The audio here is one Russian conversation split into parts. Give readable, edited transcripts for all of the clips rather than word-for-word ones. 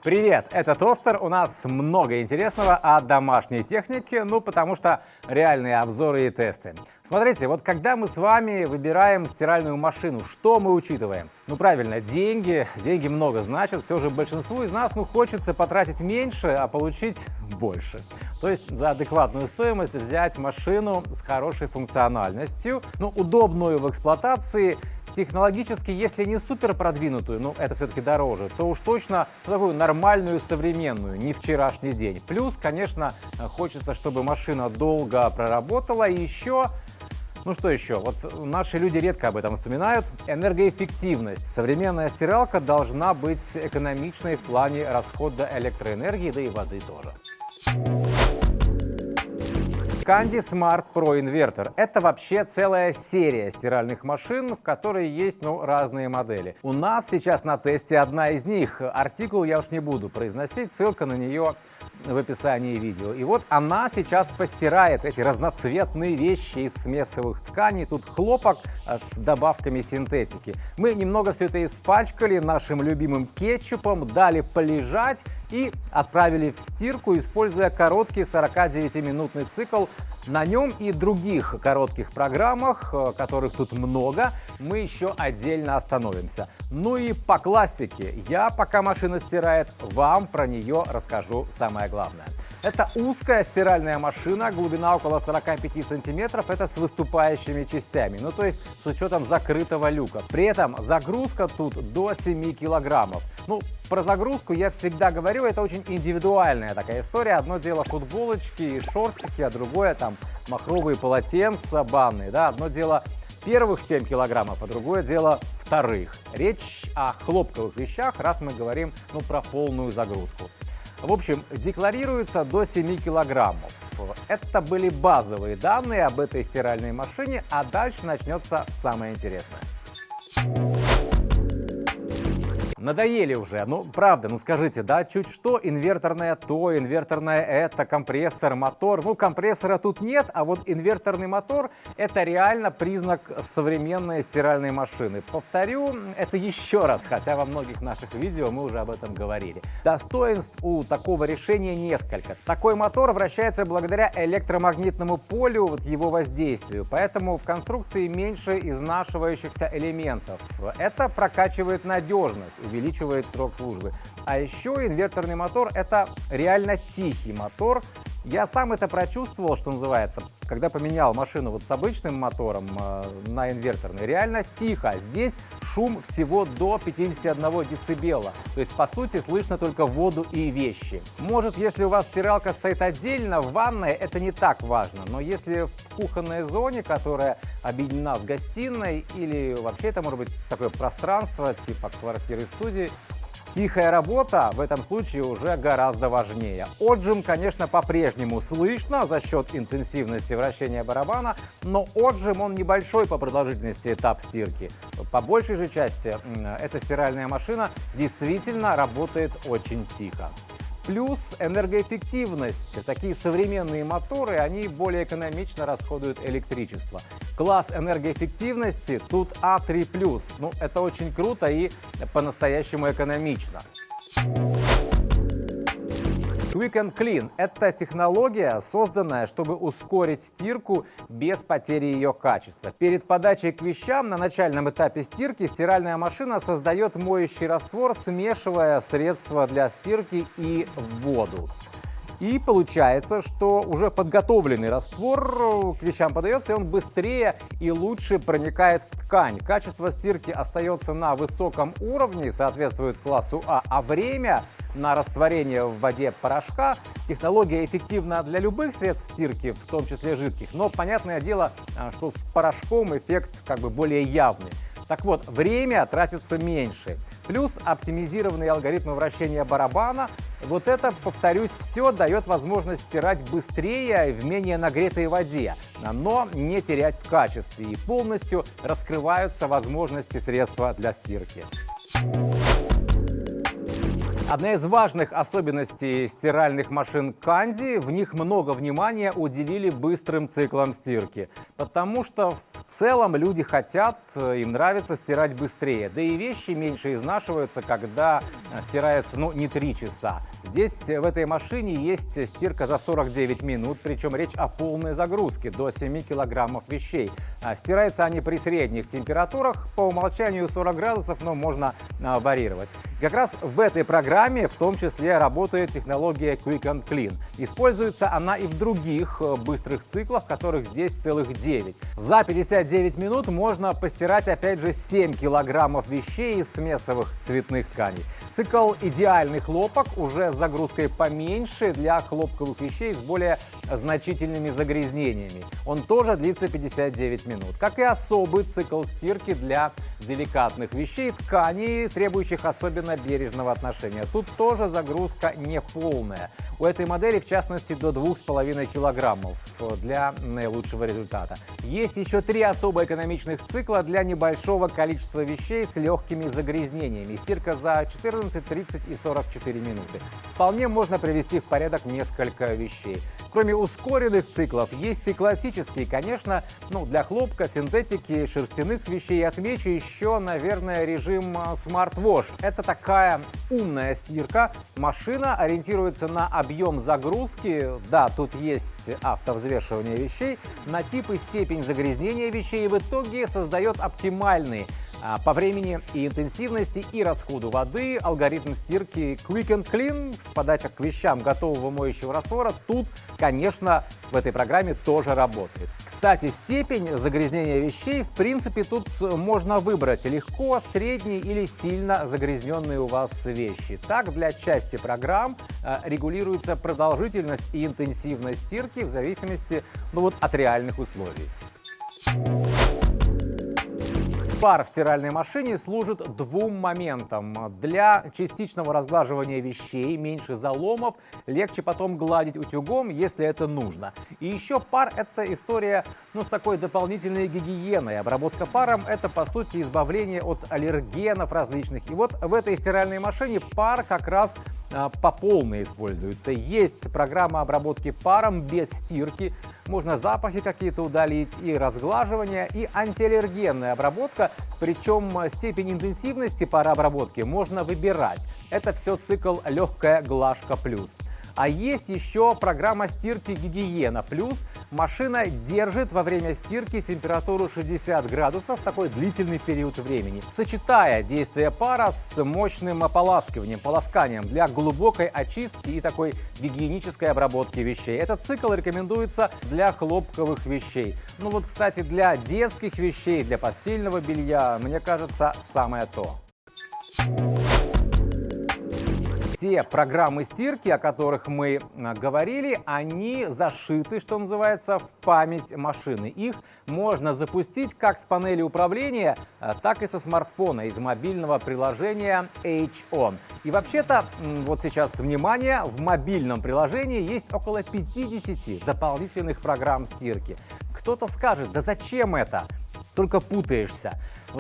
Привет, это Тостер. У нас много интересного о домашней технике, потому что реальные обзоры и тесты. Смотрите, вот когда мы с вами выбираем стиральную машину, что мы учитываем? Правильно, деньги. Деньги много значат. Все же большинству из нас хочется потратить меньше, а получить больше. То есть за адекватную стоимость взять машину с хорошей функциональностью, удобную в эксплуатации, технологически, если не супер продвинутую, это все-таки дороже, то уж точно такую нормальную, современную, не вчерашний день. Плюс, конечно, хочется, чтобы машина долго проработала. И еще, что еще? Вот наши люди редко об этом вспоминают. Энергоэффективность. Современная стиралка должна быть экономичной в плане расхода электроэнергии, да и воды тоже. Candy Smart Pro Inverter – это вообще целая серия стиральных машин, в которой есть разные модели. У нас сейчас на тесте одна из них. Артикул я уж не буду произносить, ссылка на нее в описании видео. И вот она сейчас постирает эти разноцветные вещи из смесовых тканей. Тут хлопок с добавками синтетики. Мы немного все это испачкали нашим любимым кетчупом, дали полежать и отправили в стирку, используя короткий 49-минутный цикл. На нем и других коротких программах, которых тут много, мы еще отдельно остановимся. И по классике, я, пока машина стирает, вам про нее расскажу самое главное. Это узкая стиральная машина, глубина около 45 сантиметров, это с выступающими частями, то есть с учетом закрытого люка. При этом загрузка тут до 7 килограммов. Про загрузку я всегда говорю, это очень индивидуальная такая история. Одно дело футболочки и шортики, а другое махровые полотенца банные. Одно дело первых 7 килограммов, а другое дело вторых. Речь о хлопковых вещах, раз мы говорим про полную загрузку. В общем, декларируется до 7 килограммов. Это были базовые данные об этой стиральной машине, а дальше начнется самое интересное. Надоели уже, правда, скажите, чуть что, инверторное то, инверторное это, компрессор, мотор. Компрессора тут нет, а вот инверторный мотор – это реально признак современной стиральной машины. Повторю это еще раз, хотя во многих наших видео мы уже об этом говорили. Достоинств у такого решения несколько. Такой мотор вращается благодаря электромагнитному полю, его воздействию, поэтому в конструкции меньше изнашивающихся элементов. Это прокачивает надежность, увеличивает срок службы. А еще инверторный мотор – это реально тихий мотор. Я сам это прочувствовал, что называется, когда поменял машину с обычным мотором на инверторный. Реально тихо. Здесь шум всего до 51 децибела. То есть, по сути, слышно только воду и вещи. Может, если у вас стиралка стоит отдельно, в ванной, это не так важно. Но если в кухонной зоне, которая объединена с гостиной, или вообще это может быть такое пространство, типа квартиры-студии, тихая работа в этом случае уже гораздо важнее. Отжим, конечно, по-прежнему слышно за счет интенсивности вращения барабана, но отжим он небольшой по продолжительности этап стирки. По большей же части эта стиральная машина действительно работает очень тихо. Плюс энергоэффективность. Такие современные моторы, они более экономично расходуют электричество. Класс энергоэффективности тут А3+. Это очень круто и по-настоящему экономично. Quick and Clean – это технология, созданная, чтобы ускорить стирку без потери ее качества. Перед подачей к вещам на начальном этапе стирки стиральная машина создает моющий раствор, смешивая средства для стирки и воду. И получается, что уже подготовленный раствор к вещам подается, и он быстрее и лучше проникает в ткань. Качество стирки остается на высоком уровне, соответствует классу А, а время на растворение в воде порошка. Технология эффективна для любых средств стирки, в том числе жидких, но понятное дело, что с порошком эффект более явный. Так вот, время тратится меньше. Плюс оптимизированные алгоритмы вращения барабана. Вот это, повторюсь, все дает возможность стирать быстрее в менее нагретой воде, но не терять в качестве. И полностью раскрываются возможности средства для стирки. Одна из важных особенностей стиральных машин Candy — в них много внимания уделили быстрым циклам стирки. Потому что в целом люди хотят, им нравится стирать быстрее. Да и вещи меньше изнашиваются, когда стирается, не 3 часа. Здесь в этой машине есть стирка за 49 минут, причем речь о полной загрузке до 7 килограммов вещей. Стираются они при средних температурах, по умолчанию 40 градусов, но можно варьировать. Как раз в этой программе в том числе работает технология Quick and Clean. Используется она и в других быстрых циклах, которых здесь целых 9. За 59 минут можно постирать опять же 7 килограммов вещей из смесовых цветных тканей. Цикл идеальный хлопок уже с загрузкой поменьше для хлопковых вещей с более значительными загрязнениями. Он тоже длится 59 минут. Как и особый цикл стирки для деликатных вещей, тканей, требующих особенно бережного отношения. Тут тоже загрузка не полная. У этой модели, в частности, до 2,5 килограммов для наилучшего результата. Есть еще 3 особо экономичных цикла для небольшого количества вещей с легкими загрязнениями. Стирка за 14, 30 и 44 минуты. Вполне можно привести в порядок несколько вещей. Кроме ускоренных циклов, есть и классические, конечно, для хлопка, синтетики, шерстяных вещей. Отмечу еще, наверное, режим Smart Wash. Это такая умная стирка. Машина ориентируется на объем загрузки. Да, тут есть автовзвешивание вещей, на тип и степень загрязнения вещей, и в итоге создает оптимальный по времени и интенсивности и расходу воды алгоритм стирки Quick and Clean с подачей к вещам готового моющего раствора тут, конечно, в этой программе тоже работает. Кстати, степень загрязнения вещей, в принципе, тут можно выбрать легко, средний или сильно загрязненные у вас вещи. Так, для части программ регулируется продолжительность и интенсивность стирки в зависимости от реальных условий. Пар в стиральной машине служит 2 моментам. Для частичного разглаживания вещей, меньше заломов, легче потом гладить утюгом, если это нужно. И еще пар — это история с такой дополнительной гигиеной. Обработка паром — это, по сути, избавление от аллергенов различных. И вот в этой стиральной машине пар как раз по полной используется. Есть программа обработки паром без стирки. Можно запахи какие-то удалить, и разглаживание, и антиаллергенная обработка. Причем степень интенсивности парообработки можно выбирать. Это все цикл «Легкая глажка плюс». А есть еще программа стирки «Гигиена плюс». Машина держит во время стирки температуру 60 градусов такой длительный период времени, сочетая действие пара с мощным ополаскиванием, полосканием для глубокой очистки и такой гигиенической обработки вещей. Этот цикл рекомендуется для хлопковых вещей. Кстати, для детских вещей, для постельного белья, мне кажется, самое то. Те программы стирки, о которых мы говорили, они зашиты, что называется, в память машины. Их можно запустить как с панели управления, так и со смартфона из мобильного приложения H-On. И вообще-то, сейчас внимание, в мобильном приложении есть около 50 дополнительных программ стирки. Кто-то скажет: да зачем это? Только путаешься.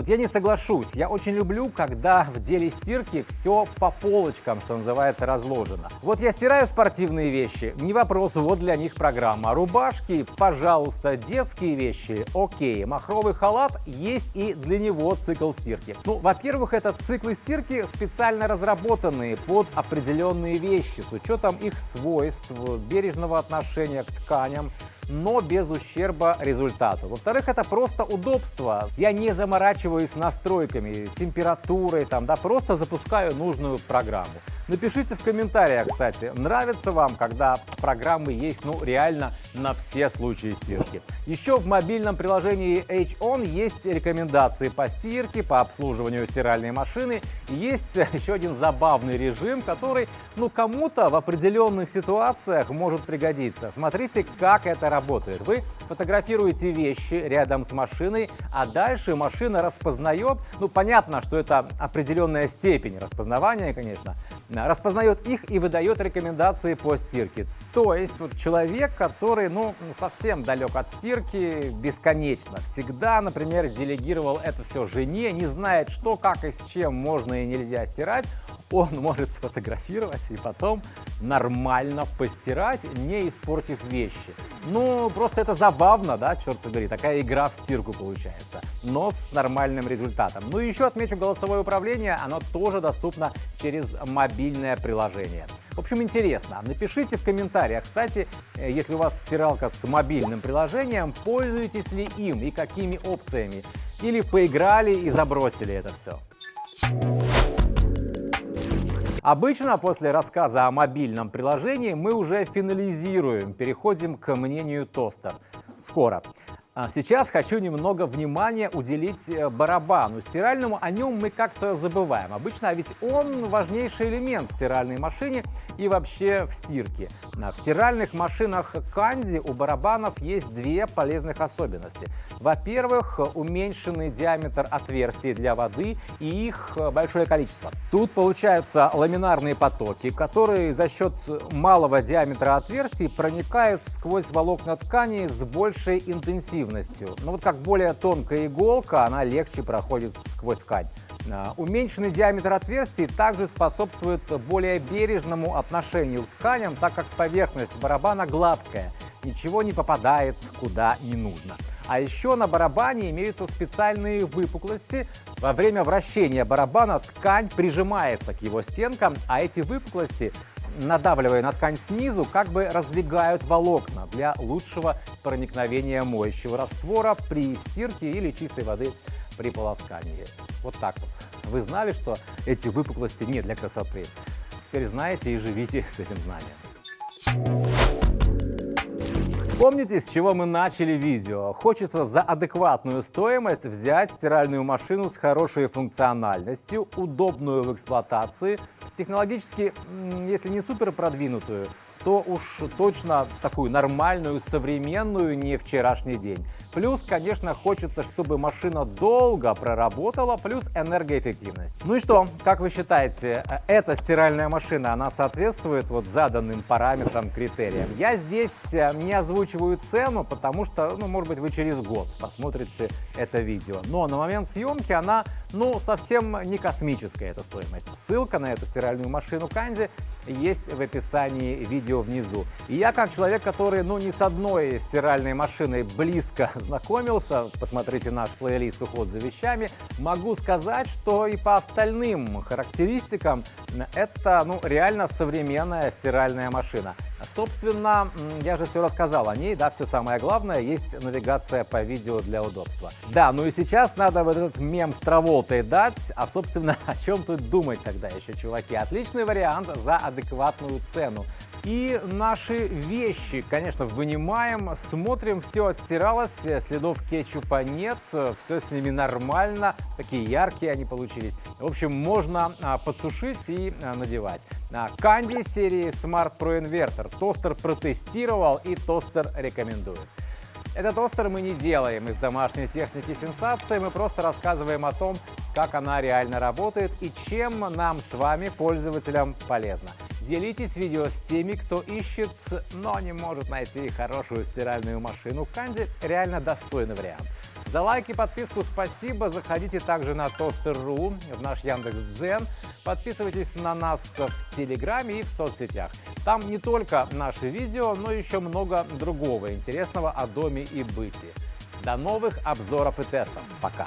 Я не соглашусь. Я очень люблю, когда в деле стирки все по полочкам, что называется, разложено. Я стираю спортивные вещи, не вопрос, для них программа. Рубашки, пожалуйста, детские вещи, окей. Махровый халат, есть и для него цикл стирки. Во-первых, это циклы стирки специально разработанные под определенные вещи, с учетом их свойств, бережного отношения к тканям, но без ущерба результату. Во-вторых, это просто удобство. Я не заморачиваюсь настройками, температурой, просто запускаю нужную программу. Напишите в комментариях, кстати, нравится вам, когда программы есть, реально на все случаи стирки. Еще в мобильном приложении H-On есть рекомендации по стирке, по обслуживанию стиральной машины. И есть еще один забавный режим, который, кому-то в определенных ситуациях может пригодиться. Смотрите, как это работает. Вы фотографируете вещи рядом с машиной, а дальше машина распознает, понятно, что это определенная степень распознавания, конечно, распознает их и выдает рекомендации по стирке. То есть человек, который, совсем далек от стирки, бесконечно, всегда, например, делегировал это все жене, не знает, что, как и с чем можно и нельзя стирать, он может сфотографировать и потом нормально постирать, не испортив вещи. Ну, просто это забавно, да, черт побери, такая игра в стирку получается, но с нормальным результатом. Ну и еще отмечу голосовое управление, оно тоже доступно через мобильное приложение. В общем, интересно. Напишите в комментариях, кстати, если у вас стиралка с мобильным приложением, пользуетесь ли им и какими опциями. Или поиграли и забросили это все. Обычно после рассказа о мобильном приложении мы уже финализируем, переходим к мнению тостер. Скоро. Сейчас хочу немного внимания уделить барабану стиральному, о нем мы как-то забываем. Обычно, а ведь он важнейший элемент в стиральной машине и вообще в стирке. В стиральных машинах Candy у барабанов есть две полезных особенности. Во-первых, уменьшенный диаметр отверстий для воды и их большое количество. Тут получаются ламинарные потоки, которые за счет малого диаметра отверстий проникают сквозь волокна ткани с большей интенсивностью. Но вот как более тонкая иголка, она легче проходит сквозь ткань. Уменьшенный диаметр отверстий также способствует более бережному отношению к тканям, так как поверхность барабана гладкая, ничего не попадает куда не нужно. А еще на барабане имеются специальные выпуклости. Во время вращения барабана ткань прижимается к его стенкам, а эти выпуклости, надавливая на ткань снизу, как бы раздвигают волокна для лучшего проникновения моющего раствора при стирке или чистой воды при полоскании. Вот так вот. Вы знали, что эти выпуклости не для красоты? Теперь знаете и живите с этим знанием. Помните, с чего мы начали видео? Хочется за адекватную стоимость взять стиральную машину с хорошей функциональностью, удобную в эксплуатации, технологически, если не супер продвинутую, то уж точно такую нормальную, современную, не вчерашний день. Плюс, конечно, хочется, чтобы машина долго проработала, плюс энергоэффективность. Ну и что, как вы считаете, эта стиральная машина, она соответствует вот заданным параметрам, критериям? Я здесь не озвучиваю цену, потому что, может быть, вы через год посмотрите это видео. Но на момент съемки она, совсем не космическая, эта стоимость. Ссылка на эту стиральную машину Candy есть в описании видео внизу. И я, как человек, который, не с одной стиральной машиной близко знакомился, посмотрите наш плейлист «Уход за вещами», могу сказать, что и по остальным характеристикам это, реально современная стиральная машина. Собственно, я же все рассказал о ней, да, все самое главное, есть навигация по видео для удобства. Да, и сейчас надо вот этот мем с Траволтой дать, а, собственно, о чем тут думать тогда еще, чуваки? Отличный вариант за адекватную цену. И наши вещи, конечно, вынимаем, смотрим, все отстиралось, следов кетчупа нет, все с ними нормально, такие яркие они получились. В общем, можно подсушить и надевать. Candy серии Smart Pro Inverter. Тостер протестировал и тостер рекомендую. Этот тостер мы не делаем из домашней техники сенсации, мы просто рассказываем о том, как она реально работает и чем нам с вами, пользователям, полезно. Делитесь видео с теми, кто ищет, но не может найти хорошую стиральную машину. Candy реально достойный вариант. За лайк и подписку спасибо. Заходите также на Toster.ru, в наш Яндекс.Дзен. Подписывайтесь на нас в Телеграме и в соцсетях. Там не только наши видео, но еще много другого интересного о доме и быте. До новых обзоров и тестов. Пока!